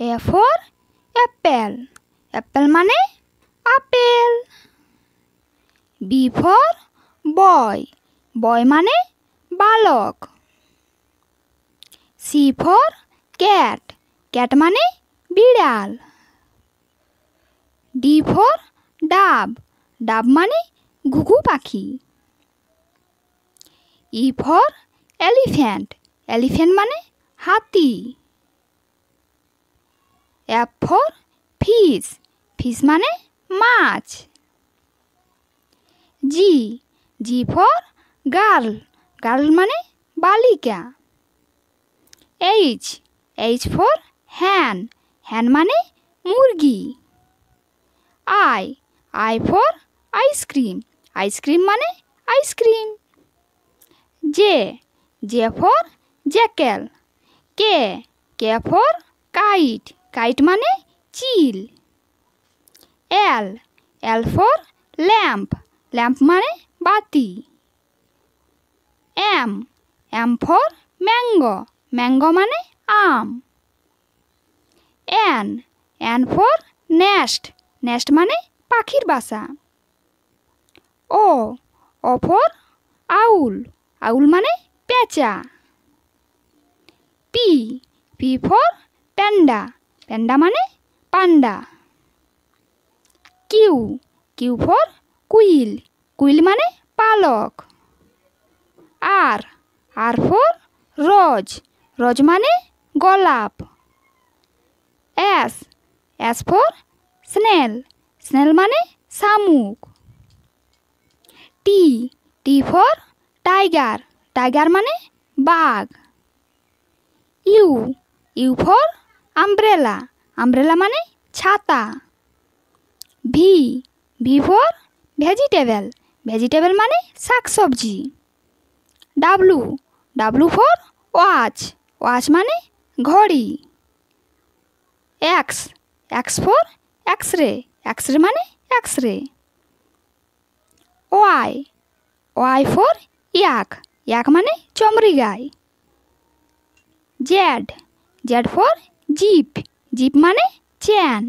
A for apple. Apple মানে apple. B for boy. Boy মানে বালক। C for cat. Cat মানে বিড়াল। D for dove. Dove মানে ঘুঘু পাখি। E for elephant. Elephant মানে হাতি। F for fish. Fish মানে মাছ। G. G for girl. Girl মানে বালিকা। H. H for hen. Hen মানে মুরগি। I. I for ice cream. Ice cream মানে ice cream. J. J for jackal. K. K for kite. Kite মানে চিল। L. L for lamp. Lamp মানে বাতি। M. M for mango. Mango মানে আম। N. N for nest. Nest মানে পাখির বাসা। O. O for owl. Owl মানে পেঁচা। P. P for panda. Panda মানে পান্ডা। Q. Q for quail. Quail মানে পালক। R. R for rose. Rose মানে গোলাপ। S. S for snail. Snail মানে শামুক। T. T for tiger. Tiger মানে বাঘ। U. U for umbrella. Umbrella মানে ছাতা। V. V for vegetable. Vegetable মানে শাকসবজি। W. W for watch. Watch মানে ঘড়ি। X. X for X-ray. X-ray মানে X-ray. Y. Y for yak. Yak মানে চমড়ি গাই। Z. Z for jeep. Jeep মানে chain.